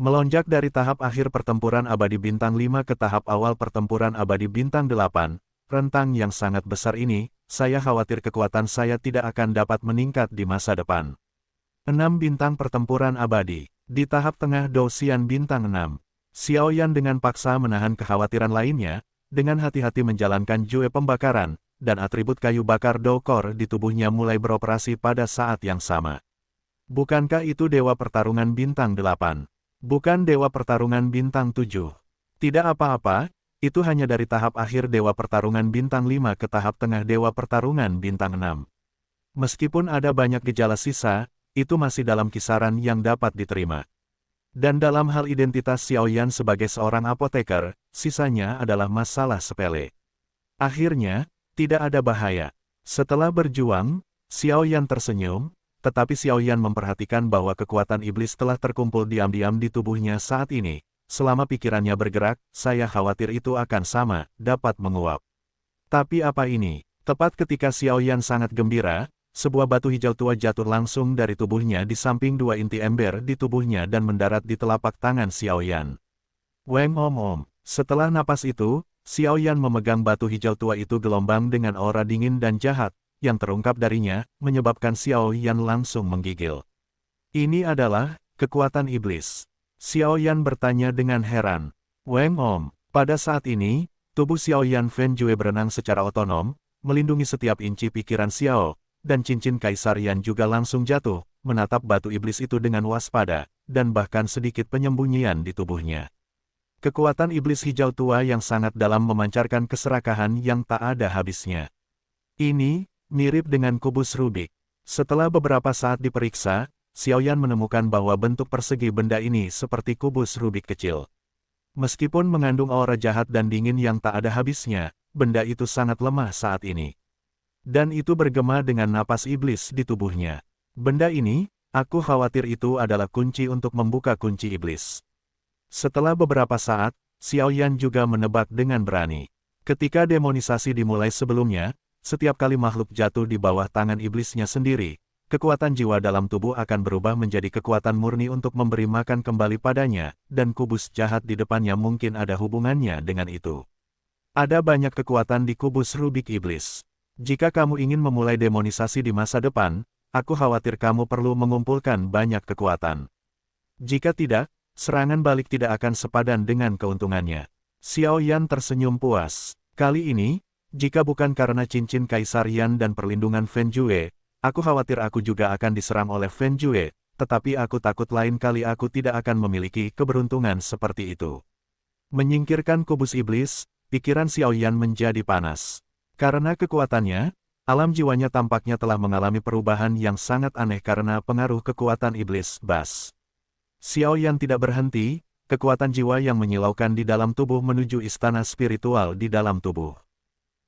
Melonjak dari tahap akhir pertempuran abadi bintang 5 ke tahap awal pertempuran abadi bintang 8, rentang yang sangat besar ini, saya khawatir kekuatan saya tidak akan dapat meningkat di masa depan. 6 bintang pertempuran abadi. Di tahap tengah Douxian bintang 6, Xiaoyan dengan paksa menahan kekhawatiran lainnya, dengan hati-hati menjalankan jue pembakaran, dan atribut kayu bakar Doukor di tubuhnya mulai beroperasi pada saat yang sama. Bukankah itu Dewa Pertarungan Bintang 8? Bukan Dewa Pertarungan Bintang 7. Tidak apa-apa, itu hanya dari tahap akhir Dewa Pertarungan Bintang 5 ke tahap tengah Dewa Pertarungan Bintang 6. Meskipun ada banyak gejala sisa, itu masih dalam kisaran yang dapat diterima. Dan dalam hal identitas Xiaoyan sebagai seorang apoteker, sisanya adalah masalah sepele. Akhirnya, tidak ada bahaya. Setelah berjuang, Xiaoyan tersenyum, tetapi Xiaoyan memperhatikan bahwa kekuatan iblis telah terkumpul diam-diam di tubuhnya saat ini. Selama pikirannya bergerak, saya khawatir itu akan sama, dapat menguap. Tapi apa ini? Tepat ketika Xiaoyan sangat gembira, sebuah batu hijau tua jatuh langsung dari tubuhnya di samping dua inti ember di tubuhnya dan mendarat di telapak tangan Xiaoyan. Weng om. Setelah napas itu, Xiaoyan memegang batu hijau tua itu gelombang dengan aura dingin dan jahat, yang terungkap darinya, menyebabkan Xiaoyan langsung menggigil. Ini adalah kekuatan iblis. Xiaoyan bertanya dengan heran. Weng om, pada saat ini, tubuh Xiaoyan Fenjue berenang secara otonom, melindungi setiap inci pikiran Xiao, dan cincin Kaisar Yan juga langsung jatuh, menatap batu iblis itu dengan waspada, dan bahkan sedikit penyembunyian di tubuhnya. Kekuatan iblis hijau tua yang sangat dalam memancarkan keserakahan yang tak ada habisnya. Ini, mirip dengan kubus Rubik. Setelah beberapa saat diperiksa, Xiaoyan menemukan bahwa bentuk persegi benda ini seperti kubus Rubik kecil. Meskipun mengandung aura jahat dan dingin yang tak ada habisnya, benda itu sangat lemah saat ini. Dan itu bergema dengan napas iblis di tubuhnya. Benda ini, aku khawatir itu adalah kunci untuk membuka kunci iblis. Setelah beberapa saat, Xiaoyan juga menebak dengan berani. Ketika demonisasi dimulai sebelumnya, setiap kali makhluk jatuh di bawah tangan iblisnya sendiri, kekuatan jiwa dalam tubuh akan berubah menjadi kekuatan murni untuk memberi makan kembali padanya, dan kubus jahat di depannya mungkin ada hubungannya dengan itu. Ada banyak kekuatan di kubus Rubik iblis. Jika kamu ingin memulai demonisasi di masa depan, aku khawatir kamu perlu mengumpulkan banyak kekuatan. Jika tidak, serangan balik tidak akan sepadan dengan keuntungannya. Xiaoyan tersenyum puas. Kali ini, jika bukan karena cincin Kaisar Yan dan perlindungan Fenjue, aku khawatir aku juga akan diserang oleh Fenjue, tetapi aku takut lain kali aku tidak akan memiliki keberuntungan seperti itu. Menyingkirkan kubus iblis, pikiran Xiaoyan menjadi panas. Karena kekuatannya, alam jiwanya tampaknya telah mengalami perubahan yang sangat aneh karena pengaruh kekuatan iblis bas. Xiaoyan tidak berhenti, kekuatan jiwa yang menyilaukan di dalam tubuh menuju istana spiritual di dalam tubuh.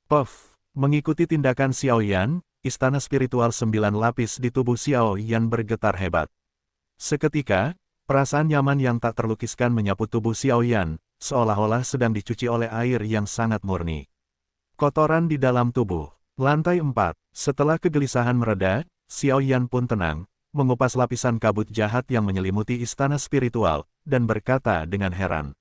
Puff, mengikuti tindakan Xiaoyan, istana spiritual 9 lapis di tubuh Xiaoyan bergetar hebat. Seketika, perasaan nyaman yang tak terlukiskan menyapu tubuh Xiaoyan, seolah-olah sedang dicuci oleh air yang sangat murni. Kotoran di dalam tubuh. Lantai 4. Setelah kegelisahan mereda, Xiaoyan pun tenang, mengupas lapisan kabut jahat yang menyelimuti istana spiritual, dan berkata dengan heran.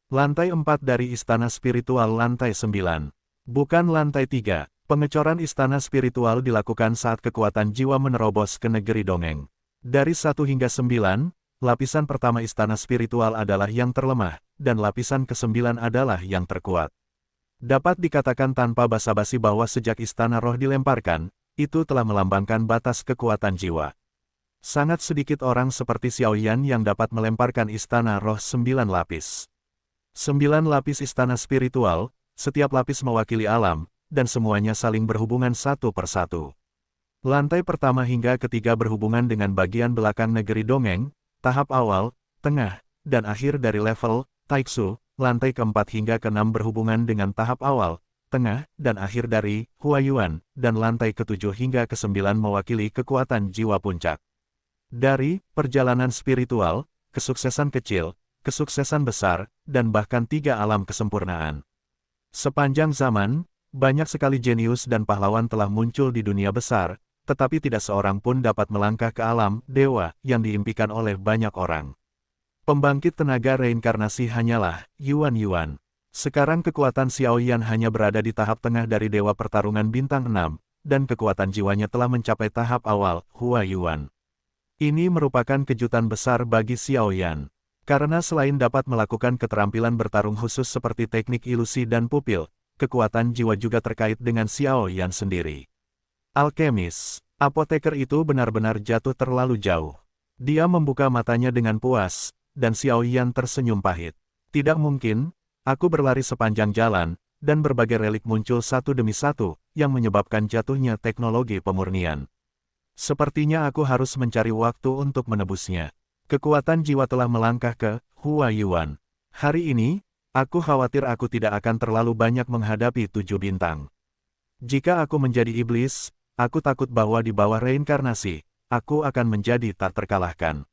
Lantai 4 dari istana spiritual lantai 9. Bukan lantai 3. Pengecoran istana spiritual dilakukan saat kekuatan jiwa menerobos ke negeri dongeng. Dari 1 hingga 9, lapisan pertama istana spiritual adalah yang terlemah, dan lapisan ke-9 adalah yang terkuat. Dapat dikatakan tanpa basa-basi bahwa sejak istana roh dilemparkan, itu telah melambangkan batas kekuatan jiwa. Sangat sedikit orang seperti Xiaoyan yang dapat melemparkan istana roh 9 lapis. 9 lapis istana spiritual, setiap lapis mewakili alam, dan semuanya saling berhubungan satu persatu. Lantai pertama hingga ketiga berhubungan dengan bagian belakang negeri dongeng, tahap awal, tengah, dan akhir dari level Taixu. Lantai keempat hingga keenam berhubungan dengan tahap awal, tengah, dan akhir dari Huayuan, dan lantai ketujuh hingga ke-9 mewakili kekuatan jiwa puncak. Dari perjalanan spiritual, kesuksesan kecil, kesuksesan besar, dan bahkan 3 alam kesempurnaan. Sepanjang zaman, banyak sekali jenius dan pahlawan telah muncul di dunia besar, tetapi tidak seorang pun dapat melangkah ke alam dewa yang diimpikan oleh banyak orang. Pembangkit tenaga reinkarnasi hanyalah Yuan. Sekarang kekuatan Xiaoyan hanya berada di tahap tengah dari Dewa Pertarungan Bintang 6, dan kekuatan jiwanya telah mencapai tahap awal, Huayuan. Ini merupakan kejutan besar bagi Xiaoyan. Karena selain dapat melakukan keterampilan bertarung khusus seperti teknik ilusi dan pupil, kekuatan jiwa juga terkait dengan Xiaoyan sendiri. Alkemis, apoteker itu benar-benar jatuh terlalu jauh. Dia membuka matanya dengan puas, dan Xiaoyan tersenyum pahit. Tidak mungkin, Aku berlari sepanjang jalan, dan berbagai relik muncul satu demi satu, yang menyebabkan jatuhnya teknologi pemurnian. Sepertinya aku harus mencari waktu untuk menebusnya. Kekuatan jiwa telah melangkah ke Huayuan. Hari ini, aku khawatir aku tidak akan terlalu banyak menghadapi 7 bintang. Jika aku menjadi iblis, aku takut bahwa di bawah reinkarnasi, aku akan menjadi tak terkalahkan.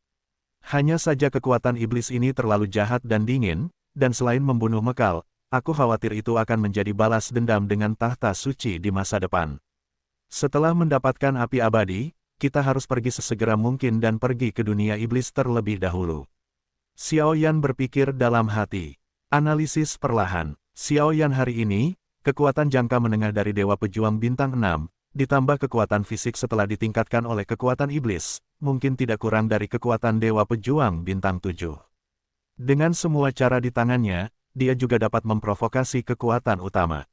Hanya saja kekuatan iblis ini terlalu jahat dan dingin, dan selain membunuh Mekal, aku khawatir itu akan menjadi balas dendam dengan tahta suci di masa depan. Setelah mendapatkan api abadi, kita harus pergi sesegera mungkin dan pergi ke dunia iblis terlebih dahulu. Xiao Yan berpikir dalam hati. Analisis perlahan. Xiao Yan hari ini, kekuatan jangka menengah dari Dewa Pejuang Bintang 6, ditambah kekuatan fisik setelah ditingkatkan oleh kekuatan iblis, mungkin tidak kurang dari kekuatan Dewa Pejuang Bintang 7. Dengan semua cara di tangannya, dia juga dapat memprovokasi kekuatan utama.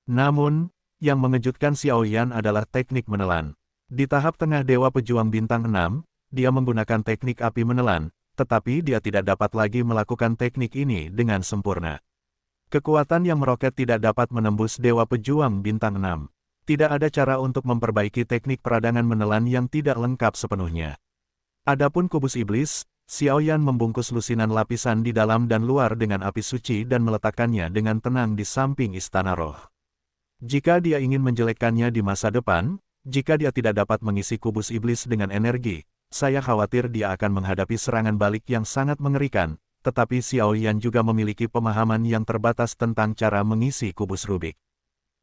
Namun, yang mengejutkan Xiao Yan adalah teknik menelan. Di tahap tengah Dewa Pejuang Bintang 6, dia menggunakan teknik api menelan, tetapi dia tidak dapat lagi melakukan teknik ini dengan sempurna. Kekuatan yang meroket tidak dapat menembus Dewa Pejuang Bintang 6. Tidak ada cara untuk memperbaiki teknik peradangan menelan yang tidak lengkap sepenuhnya. Adapun kubus iblis, Xiao Yan membungkus lusinan lapisan di dalam dan luar dengan api suci dan meletakkannya dengan tenang di samping istana roh. Jika dia ingin menjelekkannya di masa depan, jika dia tidak dapat mengisi kubus iblis dengan energi, saya khawatir dia akan menghadapi serangan balik yang sangat mengerikan, tetapi Xiao Yan juga memiliki pemahaman yang terbatas tentang cara mengisi kubus Rubik.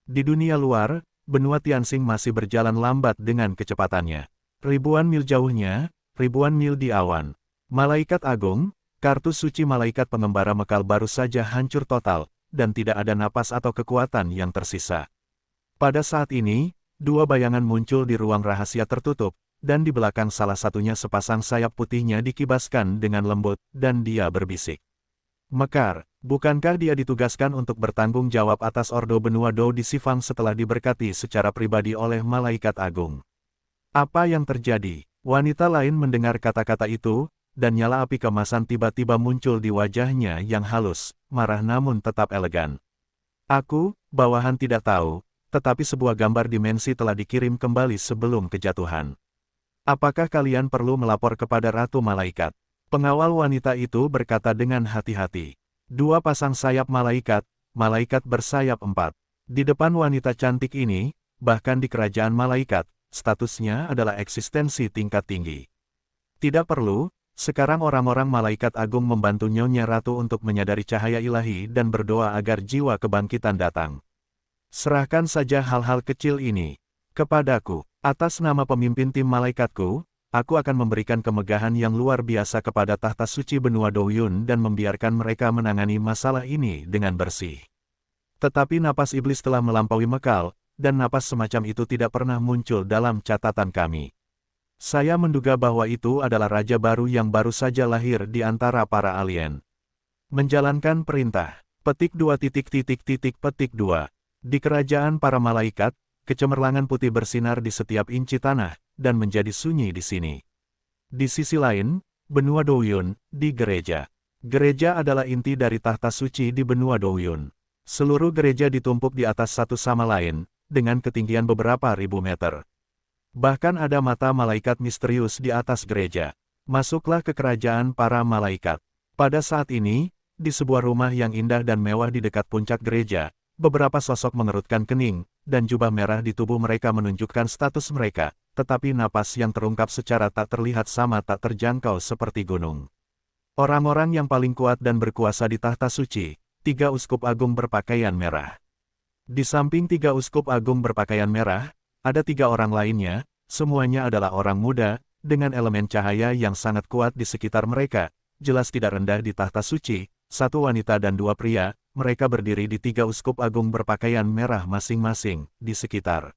Di dunia luar, benua Tianxing masih berjalan lambat dengan kecepatannya. Ribuan mil jauhnya, ribuan mil di awan. Malaikat Agung, kartu suci malaikat pengembara Mekal baru saja hancur total, dan tidak ada napas atau kekuatan yang tersisa. Pada saat ini, dua bayangan muncul di ruang rahasia tertutup, dan di belakang salah satunya sepasang sayap putihnya dikibaskan dengan lembut, dan dia berbisik. Mekar, bukankah dia ditugaskan untuk bertanggung jawab atas Ordo Benua Dou di Sifang setelah diberkati secara pribadi oleh Malaikat Agung? Apa yang terjadi? Wanita lain mendengar kata-kata itu, dan nyala api kemasan tiba-tiba muncul di wajahnya yang halus, marah namun tetap elegan. Aku, bawahan tidak tahu, tetapi sebuah gambar dimensi telah dikirim kembali sebelum kejatuhan. Apakah kalian perlu melapor kepada Ratu Malaikat? Pengawal wanita itu berkata dengan hati-hati. Dua pasang sayap malaikat, malaikat bersayap 4. Di depan wanita cantik ini, bahkan di kerajaan malaikat, statusnya adalah eksistensi tingkat tinggi. Tidak perlu. Sekarang orang-orang malaikat agung membantu Nyonya Ratu untuk menyadari cahaya ilahi dan berdoa agar jiwa kebangkitan datang. Serahkan saja hal-hal kecil ini kepadaku. Atas nama pemimpin tim malaikatku, aku akan memberikan kemegahan yang luar biasa kepada tahta suci benua Douyun dan membiarkan mereka menangani masalah ini dengan bersih. Tetapi napas iblis telah melampaui Mekal, dan napas semacam itu tidak pernah muncul dalam catatan kami. Saya menduga bahwa itu adalah raja baru yang baru saja lahir di antara para alien. Menjalankan perintah. Petik 2 petik 2. Di kerajaan para malaikat, kecemerlangan putih bersinar di setiap inci tanah, dan menjadi sunyi di sini. Di sisi lain, benua Douyun, di gereja. Gereja adalah inti dari tahta suci di benua Douyun. Seluruh gereja ditumpuk di atas satu sama lain, dengan ketinggian beberapa ribu meter. Bahkan ada mata malaikat misterius di atas gereja. Masuklah ke kerajaan para malaikat. Pada saat ini, di sebuah rumah yang indah dan mewah di dekat puncak gereja, beberapa sosok mengerutkan kening, dan jubah merah di tubuh mereka menunjukkan status mereka, tetapi napas yang terungkap secara tak terlihat sama tak terjangkau seperti gunung. Orang-orang yang paling kuat dan berkuasa di tahta suci, 3 uskup agung berpakaian merah. Di samping 3 uskup agung berpakaian merah, ada 3 orang lainnya, semuanya adalah orang muda, dengan elemen cahaya yang sangat kuat di sekitar mereka, jelas tidak rendah di tahta suci, 1 wanita dan 2 pria, mereka berdiri di 3 uskup agung berpakaian merah masing-masing, di sekitar.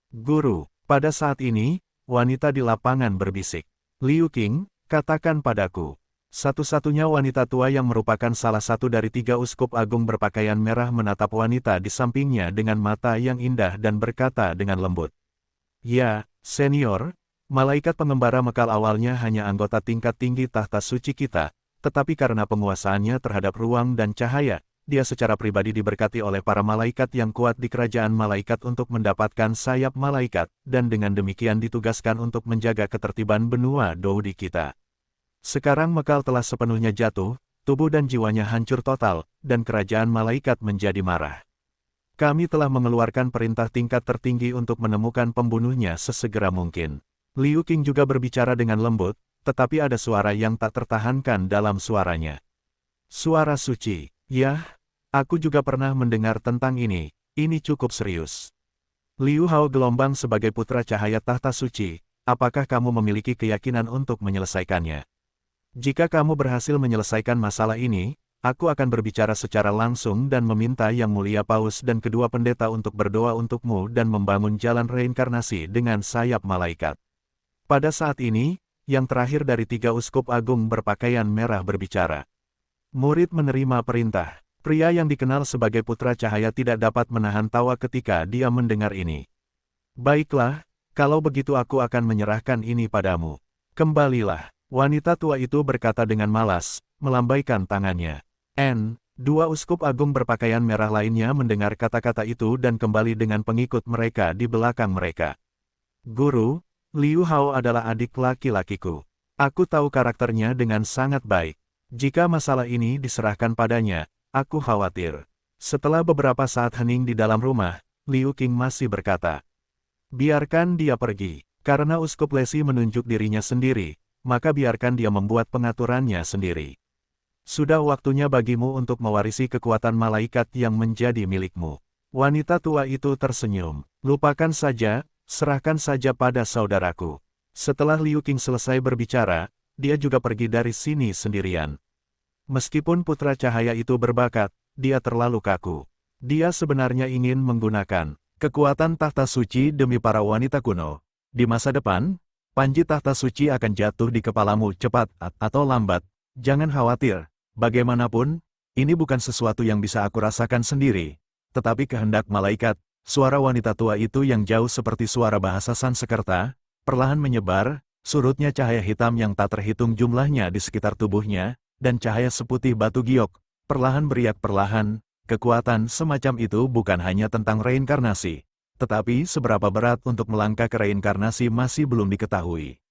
Guru, pada saat ini, wanita di lapangan berbisik. Liu Qing, katakan padaku. Satu-satunya wanita tua yang merupakan salah satu dari 3 uskup agung berpakaian merah menatap wanita di sampingnya dengan mata yang indah dan berkata dengan lembut. Ya, senior, malaikat pengembara Mekal awalnya hanya anggota tingkat tinggi tahta suci kita, tetapi karena penguasaannya terhadap ruang dan cahaya, dia secara pribadi diberkati oleh para malaikat yang kuat di kerajaan malaikat untuk mendapatkan sayap malaikat, dan dengan demikian ditugaskan untuk menjaga ketertiban benua Doudi kita. Sekarang Mekal telah sepenuhnya jatuh, tubuh dan jiwanya hancur total, dan kerajaan malaikat menjadi marah. Kami telah mengeluarkan perintah tingkat tertinggi untuk menemukan pembunuhnya sesegera mungkin. Liu Qing juga berbicara dengan lembut, tetapi ada suara yang tak tertahankan dalam suaranya. Suara suci. Yah, aku juga pernah mendengar tentang ini cukup serius. Liu Hao gelombang sebagai putra cahaya tahta suci, apakah kamu memiliki keyakinan untuk menyelesaikannya? Jika kamu berhasil menyelesaikan masalah ini, aku akan berbicara secara langsung dan meminta Yang Mulia Paus dan kedua pendeta untuk berdoa untukmu dan membangun jalan reinkarnasi dengan sayap malaikat. Pada saat ini, yang terakhir dari 3 uskup agung berpakaian merah berbicara. Murid menerima perintah. Pria yang dikenal sebagai putra cahaya tidak dapat menahan tawa ketika dia mendengar ini. Baiklah, kalau begitu aku akan menyerahkan ini padamu. Kembalilah. Wanita tua itu berkata dengan malas, melambaikan tangannya. Dua uskup agung berpakaian merah lainnya mendengar kata-kata itu dan kembali dengan pengikut mereka di belakang mereka. Guru, Liu Hao adalah adik laki-lakiku. Aku tahu karakternya dengan sangat baik. Jika masalah ini diserahkan padanya, aku khawatir. Setelah beberapa saat hening di dalam rumah, Liu Qing masih berkata, biarkan dia pergi. Karena Uskup Lesi menunjuk dirinya sendiri, maka biarkan dia membuat pengaturannya sendiri. Sudah waktunya bagimu untuk mewarisi kekuatan malaikat yang menjadi milikmu. Wanita tua itu tersenyum. Lupakan saja, serahkan saja pada saudaraku. Setelah Liu Qing selesai berbicara, dia juga pergi dari sini sendirian. Meskipun putra cahaya itu berbakat, dia terlalu kaku. Dia sebenarnya ingin menggunakan kekuatan tahta suci demi para wanita kuno. Di masa depan, panji tahta suci akan jatuh di kepalamu cepat atau lambat. Jangan khawatir, bagaimanapun, ini bukan sesuatu yang bisa aku rasakan sendiri. Tetapi kehendak malaikat, suara wanita tua itu yang jauh seperti suara bahasa Sanskerta, perlahan menyebar, surutnya cahaya hitam yang tak terhitung jumlahnya di sekitar tubuhnya, dan cahaya seputih batu giok, perlahan beriak perlahan. Kekuatan semacam itu bukan hanya tentang reinkarnasi, tetapi seberapa berat untuk melangkah ke reinkarnasi masih belum diketahui.